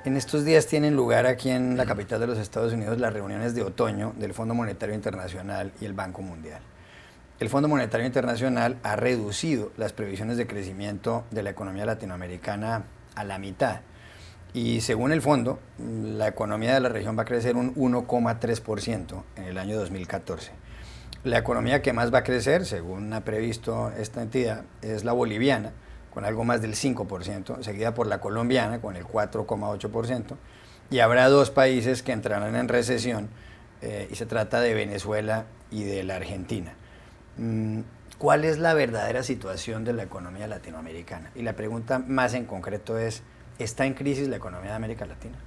En estos días tienen lugar aquí en la capital de los Estados Unidos las reuniones de otoño del Fondo Monetario Internacional y el Banco Mundial. El Fondo Monetario Internacional ha reducido las previsiones de crecimiento de la economía latinoamericana a la mitad. Y según el fondo, la economía de la región va a crecer un 1,3% en el año 2014. La economía que más va a crecer, según ha previsto esta entidad, es la boliviana, con algo más del 5%, seguida por la colombiana, con el 4,8%, y habrá dos países que entrarán en recesión, y se trata de Venezuela y de la Argentina. ¿Cuál es la verdadera situación de la economía latinoamericana? Y la pregunta más en concreto es, ¿está en crisis la economía de América Latina?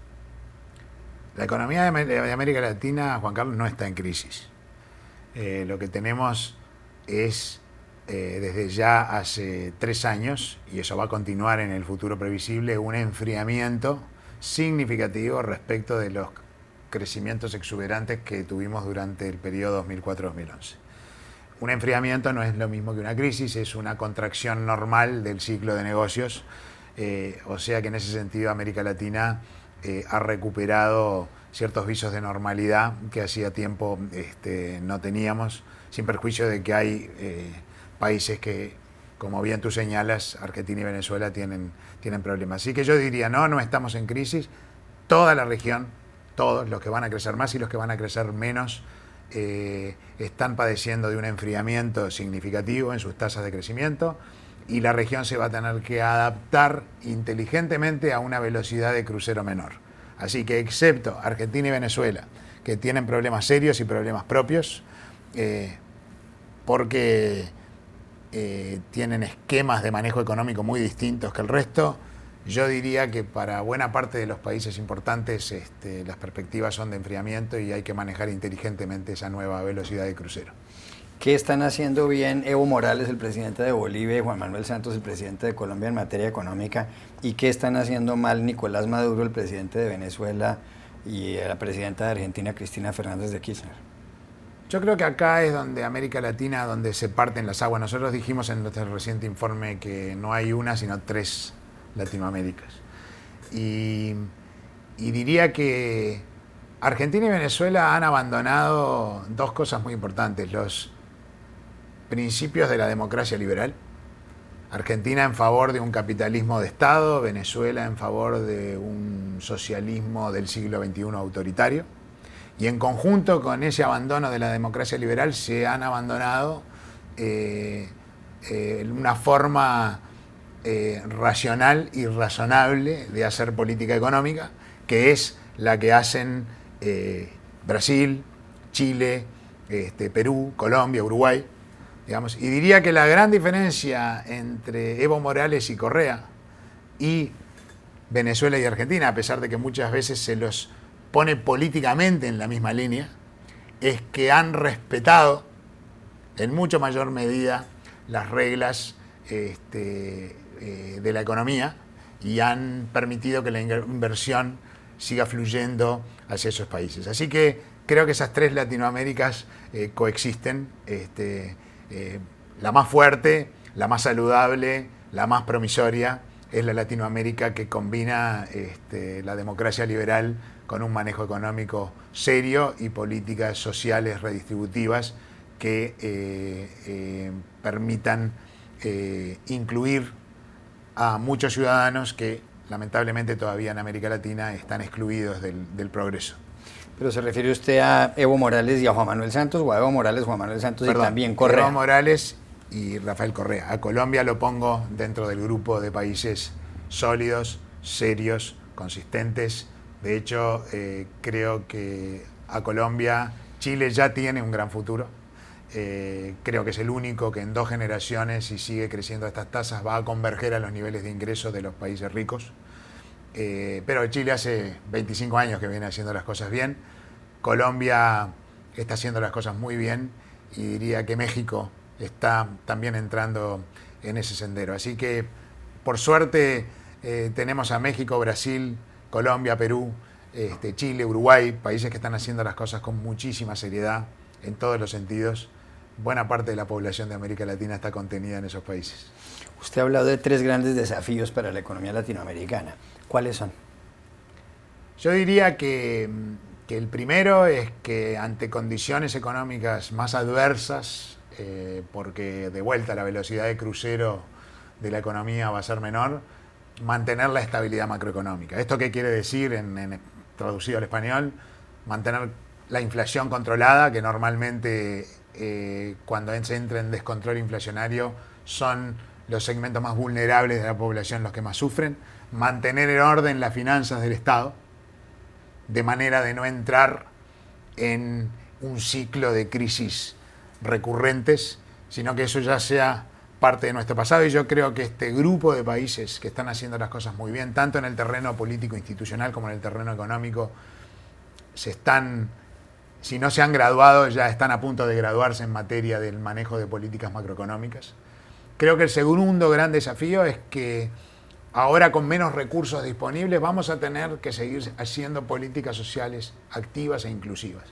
La economía de América Latina, Juan Carlos, no está en crisis. Lo que tenemos es, desde ya hace 3 años, y eso va a continuar en el futuro previsible, un enfriamiento significativo respecto de los crecimientos exuberantes que tuvimos durante el periodo 2004-2011. Un enfriamiento no es lo mismo que una crisis, es una contracción normal del ciclo de negocios, o sea que en ese sentido América Latina ha recuperado ciertos visos de normalidad que hacía tiempo no teníamos, sin perjuicio de que hay países que, como bien tú señalas, Argentina y Venezuela tienen problemas. Así que yo diría, no estamos en crisis. Toda la región, todos los que van a crecer más y los que van a crecer menos, están padeciendo de un enfriamiento significativo en sus tasas de crecimiento, y la región se va a tener que adaptar inteligentemente a una velocidad de crucero menor. Así que, excepto Argentina y Venezuela, que tienen problemas serios y problemas propios, porque tienen esquemas de manejo económico muy distintos que el resto, yo diría que para buena parte de los países importantes las perspectivas son de enfriamiento y hay que manejar inteligentemente esa nueva velocidad de crucero. ¿Qué están haciendo bien Evo Morales, el presidente de Bolivia, y Juan Manuel Santos, el presidente de Colombia, en materia económica? ¿Y qué están haciendo mal Nicolás Maduro, el presidente de Venezuela, y la presidenta de Argentina, Cristina Fernández de Kirchner? Yo creo que acá es donde América Latina, donde se parten las aguas. Nosotros dijimos en nuestro reciente informe que no hay una, sino 3 Latinoaméricas. Y diría que Argentina y Venezuela han abandonado 2 cosas muy importantes: los principios de la democracia liberal. Argentina en favor de un capitalismo de Estado, Venezuela en favor de un socialismo del siglo XXI autoritario. Y en conjunto con ese abandono de la democracia liberal se han abandonado una forma racional y razonable de hacer política económica, que es la que hacen Brasil, Chile, Perú, Colombia, Uruguay, digamos. Y diría que la gran diferencia entre Evo Morales y Correa y Venezuela y Argentina, a pesar de que muchas veces se los pone políticamente en la misma línea, es que han respetado en mucho mayor medida las reglas de la economía y han permitido que la inversión siga fluyendo hacia esos países. Así que creo que esas 3 Latinoaméricas coexisten. La más fuerte, la más saludable, la más promisoria es la Latinoamérica que combina la democracia liberal con un manejo económico serio y políticas sociales redistributivas que permitan incluir a muchos ciudadanos que lamentablemente todavía en América Latina están excluidos del progreso. ¿Pero se refiere usted a Evo Morales y a Juan Manuel Santos, o a Evo Morales, Juan Manuel Santos y también Correa? Evo Morales y Rafael Correa. A Colombia lo pongo dentro del grupo de países sólidos, serios, consistentes. De hecho, creo que a Colombia, Chile ya tiene un gran futuro. Creo que es el único que en 2 generaciones, si sigue creciendo a estas tasas, va a converger a los niveles de ingresos de los países ricos. Pero Chile hace 25 años que viene haciendo las cosas bien. Colombia está haciendo las cosas muy bien, y diría que México está también entrando en ese sendero. Así que, por suerte, tenemos a México, Brasil, Colombia, Perú, Chile, Uruguay, países que están haciendo las cosas con muchísima seriedad en todos los sentidos, buena parte de la población de América Latina está contenida en esos países. Usted ha hablado de 3 grandes desafíos para la economía latinoamericana. ¿Cuáles son? Yo diría que el primero es que ante condiciones económicas más adversas, porque de vuelta la velocidad de crucero de la economía va a ser menor, mantener la estabilidad macroeconómica. ¿Esto qué quiere decir traducido al español? Mantener la inflación controlada, que normalmente cuando se entra en descontrol inflacionario son los segmentos más vulnerables de la población los que más sufren. Mantener en orden las finanzas del Estado, de manera de no entrar en un ciclo de crisis recurrentes, sino que eso ya sea parte de nuestro pasado. Y yo creo que este grupo de países que están haciendo las cosas muy bien, tanto en el terreno político institucional como en el terreno económico, si no se han graduado, ya están a punto de graduarse en materia del manejo de políticas macroeconómicas. Creo que el segundo gran desafío es que ahora, con menos recursos disponibles, vamos a tener que seguir haciendo políticas sociales activas e inclusivas.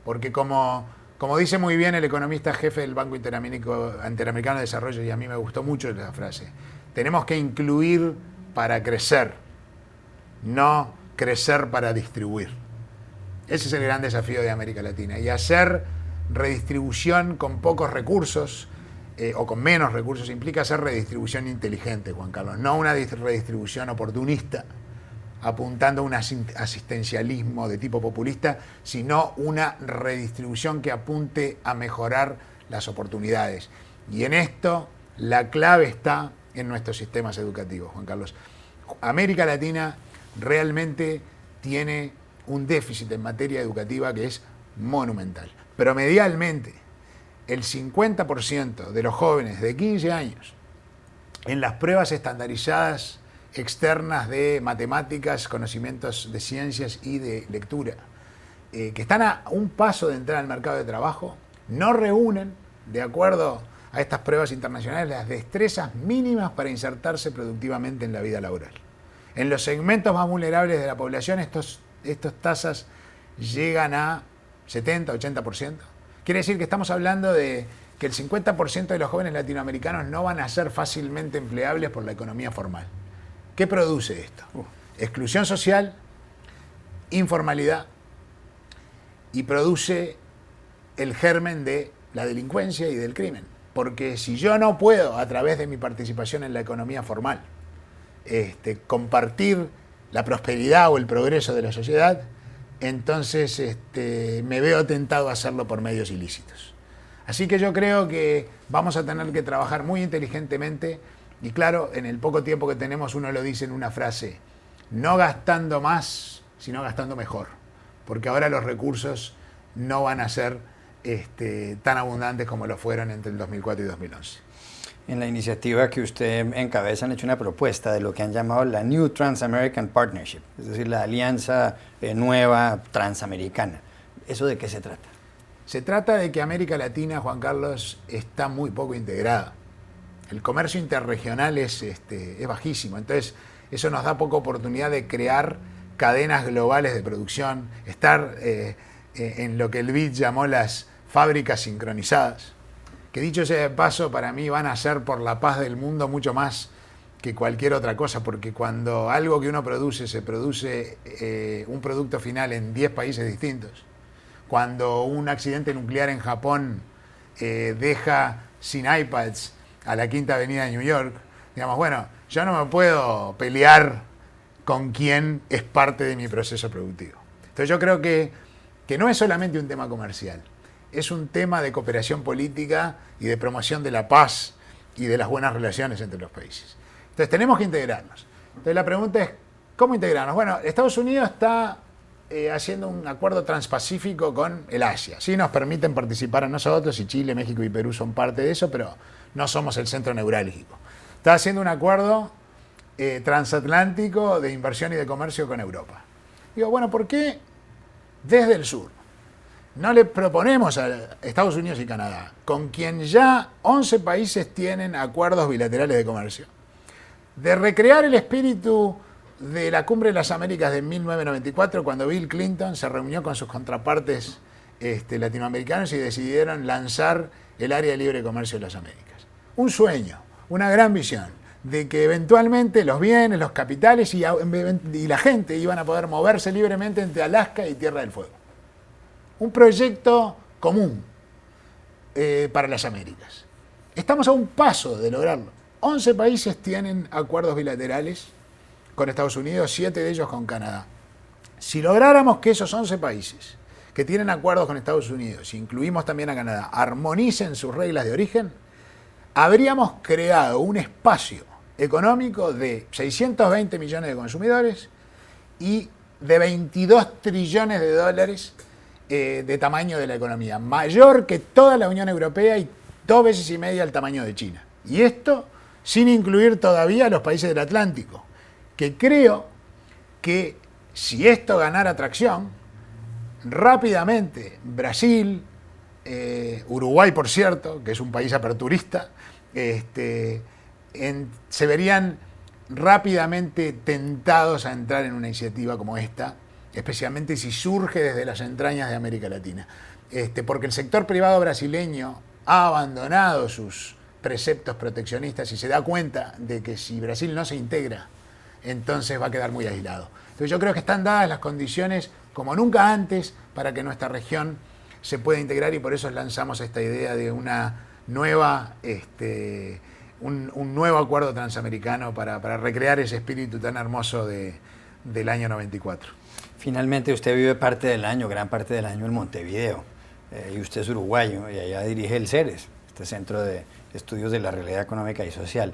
Porque como dice muy bien el economista jefe del Banco Interamericano de Desarrollo, y a mí me gustó mucho esa frase, tenemos que incluir para crecer, no crecer para distribuir. Ese es el gran desafío de América Latina. Y hacer redistribución con pocos recursos, o con menos recursos, implica hacer redistribución inteligente, Juan Carlos, no una redistribución oportunista apuntando a un asistencialismo de tipo populista, sino una redistribución que apunte a mejorar las oportunidades. Y en esto la clave está en nuestros sistemas educativos, Juan Carlos. América Latina realmente tiene un déficit en materia educativa que es monumental. Promedialmente, el 50% de los jóvenes de 15 años en las pruebas estandarizadas externas de matemáticas, conocimientos de ciencias y de lectura, que están a un paso de entrar al mercado de trabajo, no reúnen, de acuerdo a estas pruebas internacionales, las destrezas mínimas para insertarse productivamente en la vida laboral. En los segmentos más vulnerables de la población, estas tasas llegan a 70-80%. Quiere decir que estamos hablando de que el 50% de los jóvenes latinoamericanos no van a ser fácilmente empleables por la economía formal. ¿Qué produce esto? Exclusión social, informalidad, y produce el germen de la delincuencia y del crimen. Porque si yo no puedo, a través de mi participación en la economía formal, compartir la prosperidad o el progreso de la sociedad, entonces me veo tentado a hacerlo por medios ilícitos. Así que yo creo que vamos a tener que trabajar muy inteligentemente y claro, en el poco tiempo que tenemos uno lo dice en una frase, no gastando más, sino gastando mejor, porque ahora los recursos no van a ser tan abundantes como lo fueron entre el 2004 y 2011. En la iniciativa que usted encabeza han hecho una propuesta de lo que han llamado la New Trans-American Partnership, es decir, la alianza nueva transamericana. ¿Eso de qué se trata? Se trata de que América Latina, Juan Carlos, está muy poco integrada. El comercio interregional es bajísimo, entonces eso nos da poca oportunidad de crear cadenas globales de producción, estar en lo que el BID llamó las fábricas sincronizadas, que dicho sea de paso, para mí van a ser por la paz del mundo mucho más que cualquier otra cosa, porque cuando algo que uno produce, se produce un producto final en 10 países distintos, cuando un accidente nuclear en Japón deja sin iPads a la Quinta Avenida de New York, digamos, bueno, yo no me puedo pelear con quien es parte de mi proceso productivo. Entonces yo creo que no es solamente un tema comercial, es un tema de cooperación política y de promoción de la paz y de las buenas relaciones entre los países. Entonces tenemos que integrarnos. Entonces la pregunta es, ¿cómo integrarnos? Bueno, Estados Unidos está haciendo un acuerdo transpacífico con el Asia. Sí nos permiten participar a nosotros, y Chile, México y Perú son parte de eso, pero no somos el centro neurálgico. Está haciendo un acuerdo transatlántico de inversión y de comercio con Europa. Digo, bueno, ¿por qué desde el sur no le proponemos a Estados Unidos y Canadá, con quien ya 11 países tienen acuerdos bilaterales de comercio, de recrear el espíritu de la Cumbre de las Américas de 1994, cuando Bill Clinton se reunió con sus contrapartes latinoamericanos y decidieron lanzar el área de libre comercio de las Américas. Un sueño, una gran visión de que eventualmente los bienes, los capitales y la gente iban a poder moverse libremente entre Alaska y Tierra del Fuego. Un proyecto común para las Américas. Estamos a un paso de lograrlo. 11 países tienen acuerdos bilaterales con Estados Unidos, 7 de ellos con Canadá. Si lográramos que esos 11 países que tienen acuerdos con Estados Unidos, incluimos también a Canadá, armonicen sus reglas de origen, habríamos creado un espacio económico de 620 millones de consumidores y de 22 trillones de dólares de tamaño de la economía, mayor que toda la Unión Europea y 2 veces y media el tamaño de China. Y esto sin incluir todavía a los países del Atlántico, que creo que si esto ganara tracción, rápidamente Brasil, Uruguay, por cierto, que es un país aperturista, se verían rápidamente tentados a entrar en una iniciativa como esta, especialmente si surge desde las entrañas de América Latina. Porque el sector privado brasileño ha abandonado sus preceptos proteccionistas y se da cuenta de que si Brasil no se integra, entonces va a quedar muy aislado. Entonces yo creo que están dadas las condiciones como nunca antes para que nuestra región se pueda integrar y por eso lanzamos esta idea de una nueva, un nuevo acuerdo transamericano para recrear ese espíritu tan hermoso del año 94. Finalmente usted vive parte del año, gran parte del año en Montevideo, y usted es uruguayo y allá dirige el CERES, este Centro de Estudios de la Realidad Económica y Social.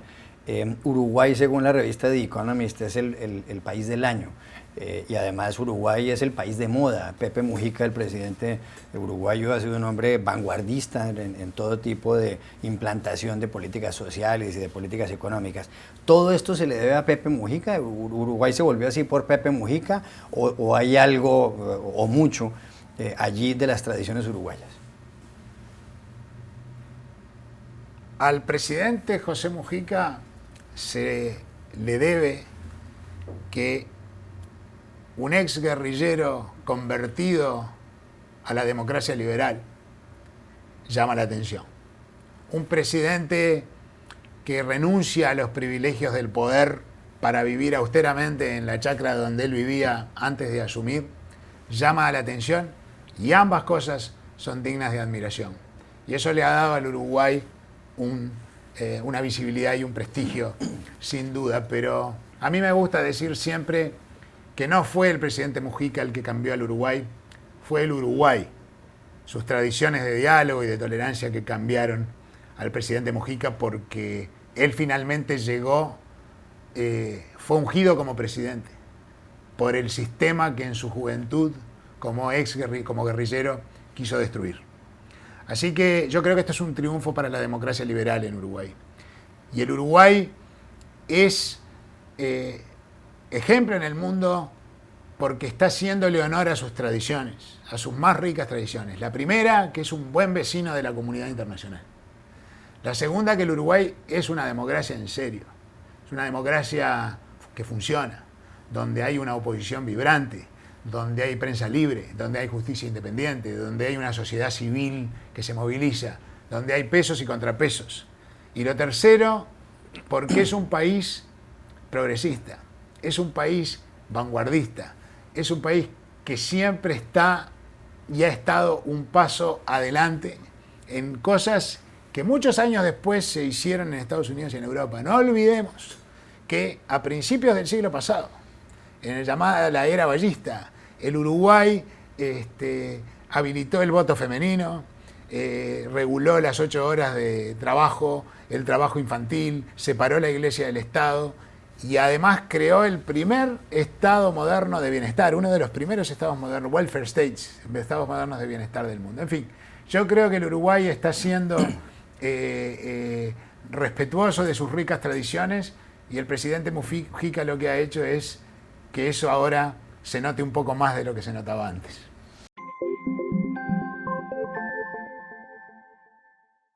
Uruguay, según la revista The Economist, es el país del año. Y además Uruguay es el país de moda. Pepe Mujica, el presidente uruguayo, ha sido un hombre vanguardista en todo tipo de implantación de políticas sociales y de políticas económicas. ¿Todo esto se le debe a Pepe Mujica? ¿Uruguay se volvió así por Pepe Mujica? ¿O hay algo o mucho allí de las tradiciones uruguayas? Al presidente José Mujica se le debe que un ex guerrillero convertido a la democracia liberal llama la atención. Un presidente que renuncia a los privilegios del poder para vivir austeramente en la chacra donde él vivía antes de asumir, llama la atención y ambas cosas son dignas de admiración. Y eso le ha dado al Uruguay una visibilidad y un prestigio, sin duda. Pero a mí me gusta decir siempre que no fue el presidente Mujica el que cambió al Uruguay, fue el Uruguay, sus tradiciones de diálogo y de tolerancia que cambiaron al presidente Mujica porque él finalmente llegó, fue ungido como presidente por el sistema que en su juventud, como guerrillero, quiso destruir. Así que yo creo que esto es un triunfo para la democracia liberal en Uruguay. Y el Uruguay es ejemplo en el mundo porque está haciéndole honor a sus tradiciones, a sus más ricas tradiciones. La primera, que es un buen vecino de la comunidad internacional. La segunda, que el Uruguay es una democracia en serio. Es una democracia que funciona, donde hay una oposición vibrante, donde hay prensa libre, donde hay justicia independiente, donde hay una sociedad civil que se moviliza, donde hay pesos y contrapesos. Y lo tercero, porque es un país progresista, es un país vanguardista, es un país que siempre está y ha estado un paso adelante en cosas que muchos años después se hicieron en Estados Unidos y en Europa. No olvidemos que a principios del siglo pasado, en la llamada la era ballista, el Uruguay habilitó el voto femenino, reguló las 8 horas de trabajo, el trabajo infantil, separó la iglesia del Estado y además creó el primer Estado moderno de bienestar, uno de los primeros estados modernos, welfare states, estados modernos de bienestar del mundo. En fin, yo creo que el Uruguay está siendo respetuoso de sus ricas tradiciones y el presidente Mujica lo que ha hecho es que eso ahora se note un poco más de lo que se notaba antes.